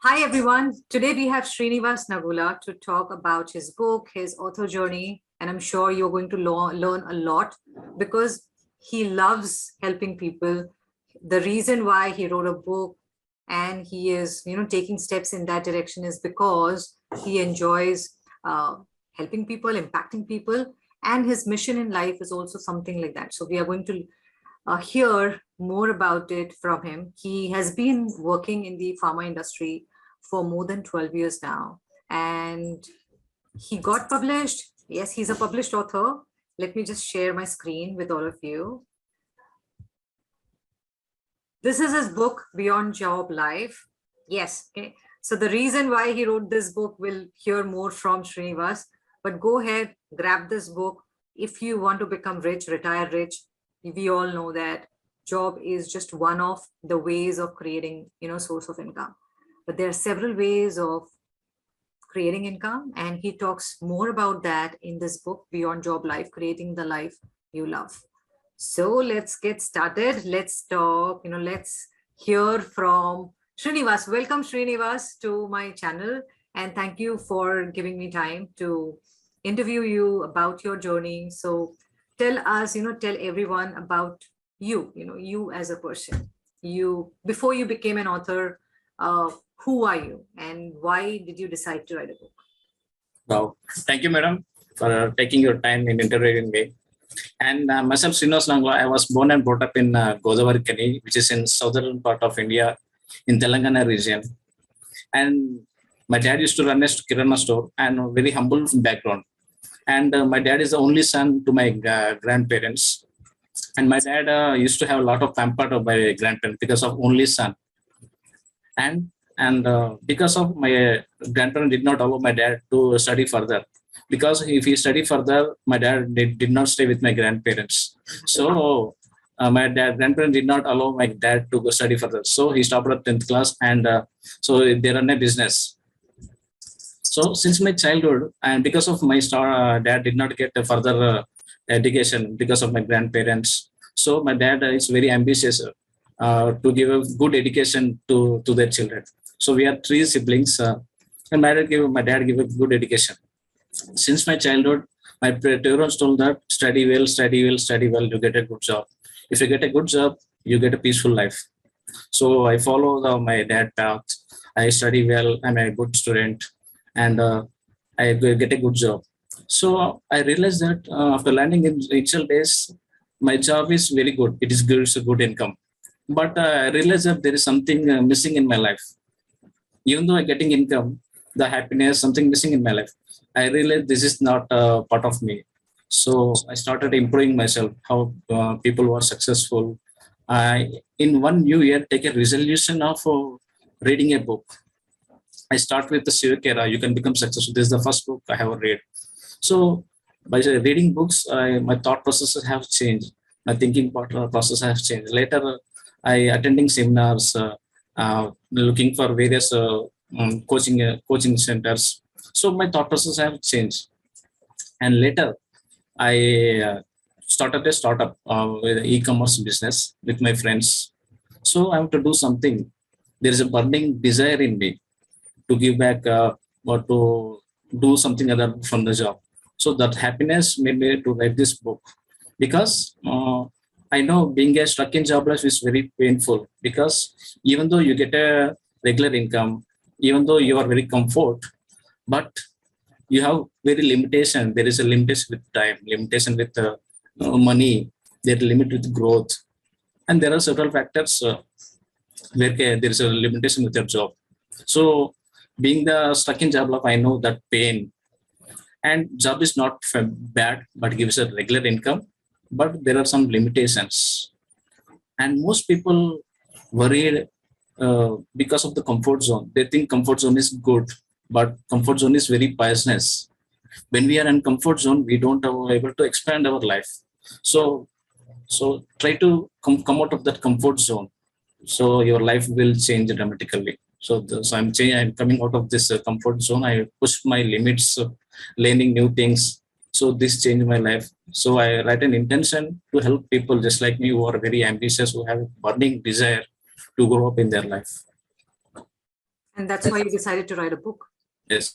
Hi everyone. Today we have Srinivas Nagula to talk about his book, his author journey, and I'm sure you're going to learn a lot because he loves helping people. The reason why he wrote a book and he is, taking steps in that direction is because he enjoys uh, helping people, impacting people, and his mission in life is also something like that. So we are going to hear more about it from him. He has been working in the pharma industry for more than 12 years now, and he got published. Yes, he's a published author. Let me just share my screen with all of you. This is his book, Beyond Job Life. Yes, okay. So the reason why he wrote this book, we'll hear more from Srinivas, but go ahead, grab this book. If you want to become rich, retire rich, we all know that job is just one of the ways of creating, source of income. But there are several ways of creating income, and he talks more about that in this book, Beyond Job Life, Creating the Life You Love. So let's get started. Let's talk, let's hear from Srinivas. Welcome, Srinivas, to my channel. And thank you for giving me time to interview you about your journey. So tell us, tell everyone about you, you as a person. Before you became an author, who are you and why did you decide to write a book? Wow. Thank you, madam, for taking your time in interviewing me. And myself, Srinivas Nagula, I was born and brought up in Godavari, which is in southern part of India, in Telangana region. And my dad used to run a kirana store and a very humble background. And my dad is the only son to my grandparents. And my dad used to have a lot of pampered of my grandparents because of only son. And because of my grandparents did not allow my dad to study further, because if he studied further, my dad did not stay with my grandparents. So my grandparents did not allow my dad to go study further. So he stopped at 10th class, and so they run a business. So since my childhood, and because of my dad did not get a further education because of my grandparents. So my dad is very ambitious to give a good education to their children. So we are three siblings, and my dad gave a good education. Since my childhood, my parents told that study well, study well, study well, you get a good job. If you get a good job, you get a peaceful life. So I follow my dad path. I study well, I'm a good student, and I get a good job. So I realized that after landing in initial days, my job is very good. It is good, it's a good income. But I realized that there is something missing in my life. Even though I'm getting income, the happiness, something missing in my life. I realized this is not part of me. So I started improving myself, how people were successful. I, in one new year, take a resolution of reading a book. I start with the Sivakera, You Can Become Successful. This is the first book I have read. So by reading books, my thought processes have changed. My thinking process has changed. Later, I attending seminars, looking for various coaching centers. So my thought process have changed. And later, I started a startup with e-commerce business with my friends. So I have to do something. There is a burning desire in me to give back or to do something other from the job. So that happiness made me to write this book, because I know being a stuck in jobless is very painful, because even though you get a regular income, even though you are very comfort, but you have very limitation. There is a limitation with time, limitation with money, there is a limit with growth, and there are several factors where there is a limitation with your job. So being the stuck in job life, I know that pain. And job is not bad, but gives a regular income, but there are some limitations. And most people worried because of the comfort zone. They think comfort zone is good, but comfort zone is very poisonous. When we are in comfort zone, we don't are able to expand our life. So try to come out of that comfort zone, so your life will change dramatically. So I'm coming out of this comfort zone. I push my limits, learning new things. So this changed my life. So I write an intention to help people just like me, who are very ambitious, who have burning desire to grow up in their life. And that's why you decided to write a book. Yes,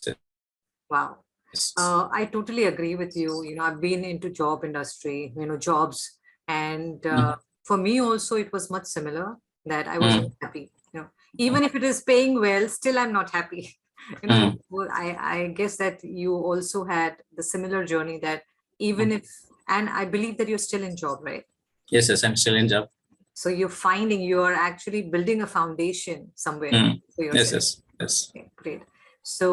Wow. yes. I totally agree with you. I've been into job industry, jobs. And for me also, it was much similar that I was Mm, not happy. Even if it is paying well, still I'm not happy. mm. Well, I guess that you also had the similar journey that even if, and I believe that you're still in job, right? Yes, yes, I'm still in job. So you're finding you are actually building a foundation somewhere Mm. for Yes, yourself. yes, yes. Okay, great. So,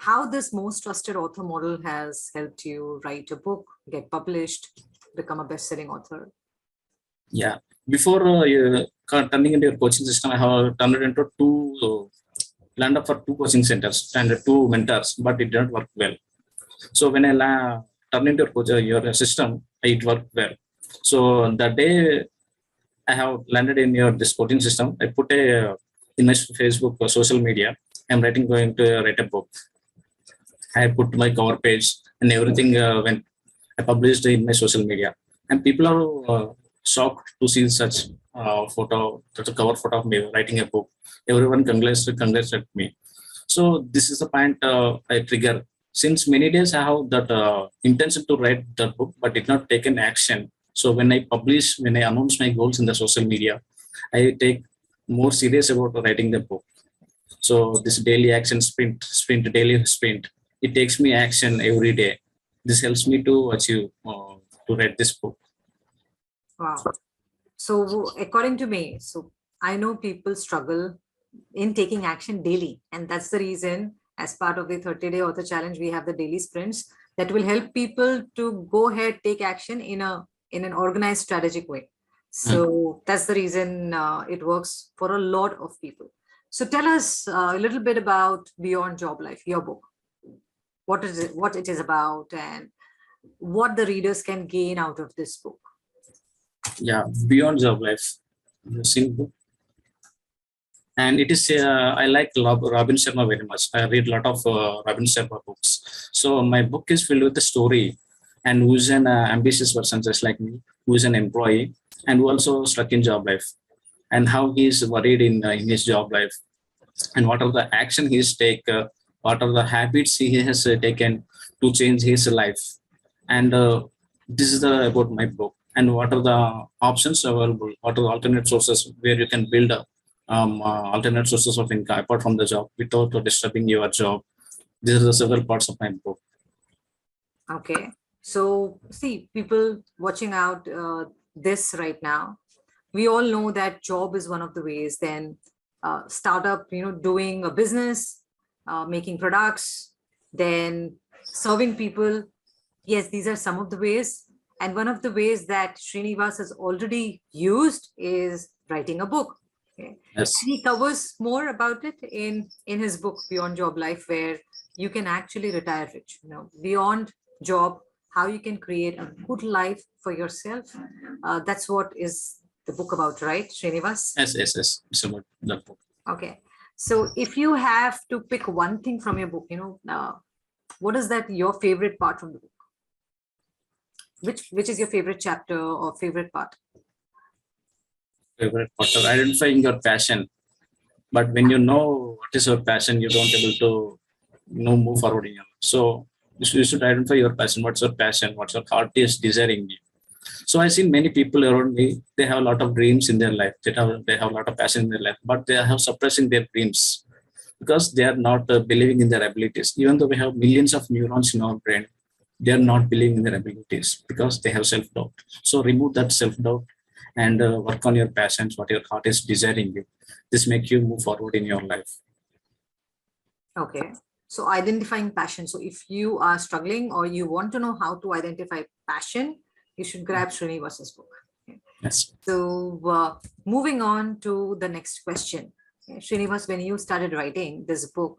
how this most trusted author model has helped you write a book, get published, become a best-selling author? Yeah. Before turning into your coaching system, I have turned it into planned up for two coaching centers and two mentors, but it didn't work well. So when I turned into your system, it worked well. So the day I have landed in your this coaching system, I put a in my Facebook or social media. I'm going to write a book. I put my cover page and everything went. I published in my social media, and people are shocked to see such such a cover photo of me writing a book. Everyone congratulated me. So this is the point I trigger. Since many days I have that intention to write the book, but did not take an action. So when I announce my goals in the social media, I take more serious about writing the book. So this daily action daily sprint, it takes me action every day. This helps me to achieve to write this book. Wow. So, according to me, so I know people struggle in taking action daily, and that's the reason, as part of the 30-day author challenge, we have the daily sprints that will help people to go ahead, take action in an organized, strategic way. Mm. So that's the reason it works for a lot of people. So tell us a little bit about Beyond Job Life, your book. What it is about, and what the readers can gain out of this book. Yeah, Beyond Job Life. You've seen book, and it is I like Robin Sharma very much. I read a lot of Robin Sharma books. So my book is filled with the story, and who's an ambitious person just like me, who is an employee and who also stuck in job life, and how he is worried in his job life, and what are the action he's take, what are the habits he has taken to change his life, and this is the about my book, and what are the options available, what are the alternate sources where you can build alternate sources of income apart from the job without disturbing your job. These are the several parts of my book. Okay. So, see, people watching out this right now, we all know that job is one of the ways. Then, startup, doing a business, making products, then serving people. Yes, these are some of the ways. And one of the ways that Srinivas has already used is writing a book. Okay. Yes. And he covers more about it in his book Beyond Job Life, where you can actually retire rich. Beyond job, how you can create a good life for yourself. That's what is the book about, right, Srinivas? Yes, it's about that book. Okay. So if you have to pick one thing from your book, what is that your favorite part from the book? Which is your favorite chapter or favorite part? Favorite part of identifying your passion, but when you know what is your passion, you don't able to move forward in your life. So you should identify your passion. What's your passion? What's your heart is desiring you? So I see many people around me, they have a lot of dreams in their life, they have a lot of passion in their life, but they are suppressing their dreams because they are not believing in their abilities. Even though we have millions of neurons in our brain, they are not believing in their abilities because they have self-doubt. So remove that self-doubt and work on your passions, what your heart is desiring you. This make you move forward in your life. Okay. So identifying passion. So if you are struggling or you want to know how to identify passion, you should grab Srinivas's book. Okay. Yes. So moving on to the next question. Okay. Srinivas, when you started writing this book,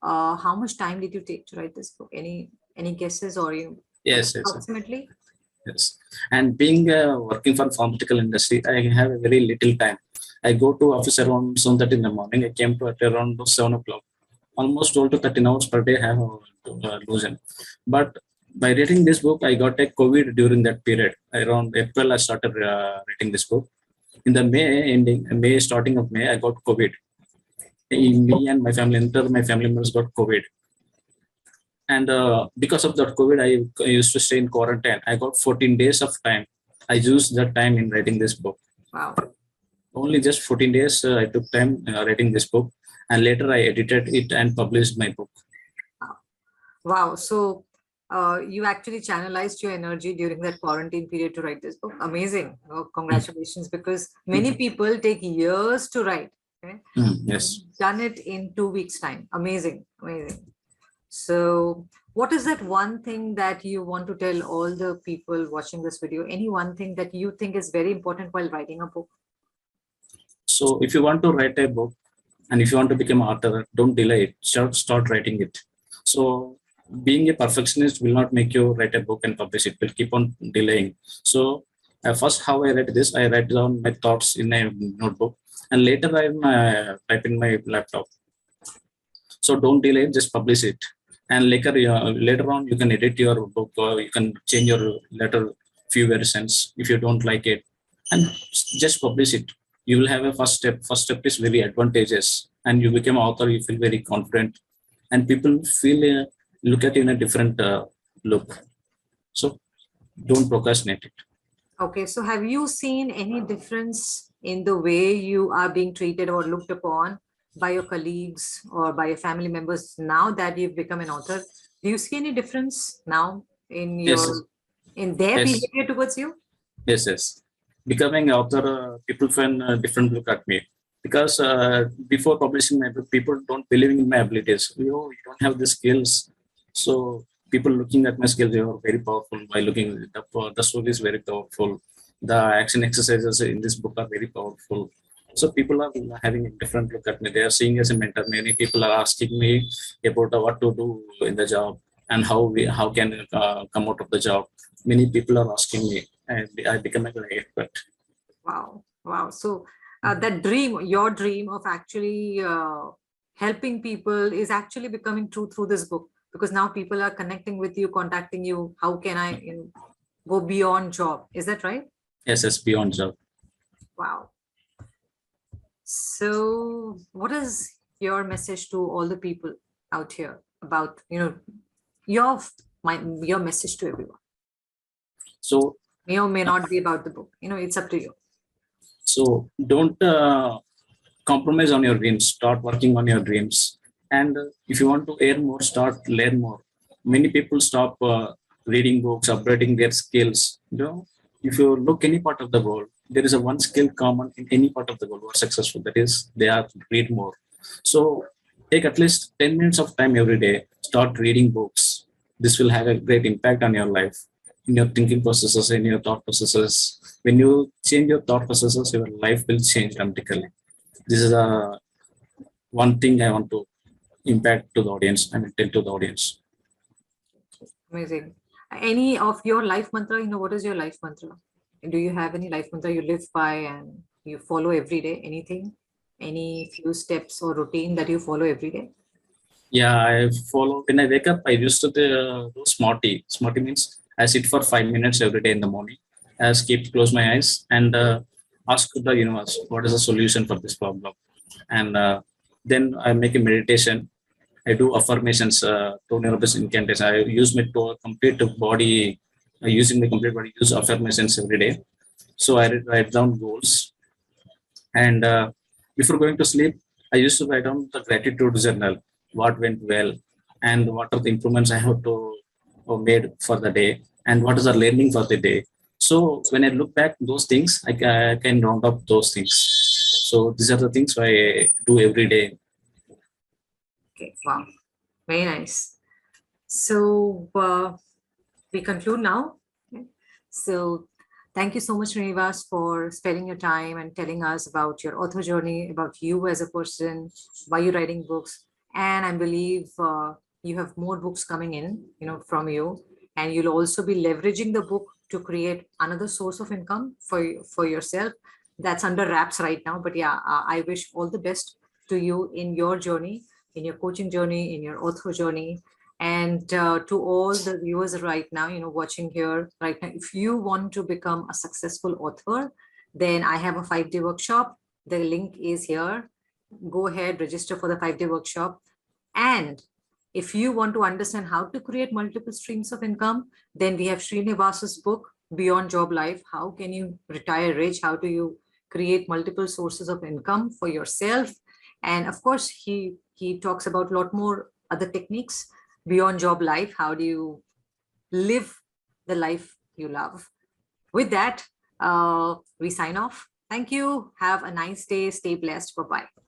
how much time did you take to write this book? Any guesses or you Yes. approximately? Yes. And being working for pharmaceutical industry, I have a very little time. I go to office around 7:30 in the morning. I came to at around 7 o'clock. Almost 12 to 13 hours per day I have losing. But by reading this book, I got a COVID during that period. Around April, I started reading this book. In the May ending, May starting of May, I got COVID. me and my family, entire my family members got COVID. And because of that COVID, I used to stay in quarantine. I got 14 days of time. I used that time in writing this book. Wow. Only just 14 days I took time writing this book, and later I edited it and published my book. Wow. So you actually channelized your energy during that quarantine period to write this book. Amazing. Oh, congratulations, because many people take years to write. Okay? Yes. Done it in 2 weeks' time. Amazing. Amazing. So what is that one thing that you want to tell all the people watching this video? Any one thing that you think is very important while writing a book? So if you want to write a book and if you want to become an author, don't delay it. Start writing it. So being a perfectionist will not make you write a book and publish it. Will keep on delaying. So first, how I write this, I write down my thoughts in a notebook, and later I type in my laptop. So don't delay, just publish it. And later on, you can edit your book, or you can change your letter few versions if you don't like it, and just publish it. You will have a first step. First step is very advantageous, and you become author. You feel very confident, and people feel look at you in a different look. So don't procrastinate it. Okay, so have you seen any difference in the way you are being treated or looked upon by your colleagues or by your family members now that you've become an author? Do you see any difference now in Yes, in their yes, behavior towards you? yes. Becoming author, people find a different look at me, because before publishing my book, people don't believe in my abilities. You don't have the skills. So people looking at my skills, they are very powerful. By looking the story is very powerful. The action exercises in this book are very powerful. So people are having a different look at me. They are seeing as a mentor. Many people are asking me about what to do in the job and how can come out of the job. Many people are asking me, and I become an expert. Wow, wow. So that dream, your dream of actually helping people is actually becoming true through this book, because now people are connecting with you, contacting you. How can I go beyond job? Is that right? Yes, beyond job. Wow. So what is your message to all the people out here about, your your message to everyone? So May or may not be about the book. It's up to you. so don't compromise on your dreams. Start working on your dreams. And if you want to earn more, start learn more. Many people stop reading books, upgrading their skills. If you look any part of the world, there is a one skill common in any part of the world who are successful. That is, they are read more. So take at least 10 minutes of time every day. Start reading books. This will have a great impact on your life, in your thinking processes, in your thought processes. When you change your thought processes, your life will change dramatically. This is a one thing I want to impact to the audience and tell to the audience. Amazing. Any of your life mantra, what is your life mantra? Do you have any life mantra you live by and you follow every day? Anything? Any few steps or routine that you follow every day? Yeah, I follow. When I wake up, I used to do smarty. Smarty means I sit for 5 minutes every day in the morning. I keep close my eyes and ask the universe what is the solution for this problem, and then I make a meditation. I do affirmations, to nervous incantation. I use my complete body, using my complete body, use affirmations every day. So I write down goals, and before going to sleep, I used to write down the gratitude journal, what went well, and what are the improvements I have to made for the day, and what is the learning for the day. So when I look back those things, I can round up those things. So these are the things I do every day. Okay, wow, very nice. So we conclude now. Okay. So thank you so much, Srinivas, for spending your time and telling us about your author journey, about you as a person, why you're writing books. And I believe you have more books coming in, from you, and you'll also be leveraging the book to create another source of income for yourself. That's under wraps right now, but yeah, I wish all the best to you in your journey, in your coaching journey, in your author journey. And to all the viewers right now, watching here right now, if you want to become a successful author, then I have a 5-day workshop. The link is here. go ahead, register for the 5-day workshop. And if you want to understand how to create multiple streams of income, then we have Srinivas's book, Beyond Job Life. How can you retire rich? How do you create multiple sources of income for yourself? And of course, he talks about a lot more other techniques beyond job life. How do you live the life you love? With that, we sign off. Thank you. Have a nice day. Stay blessed. Bye-bye.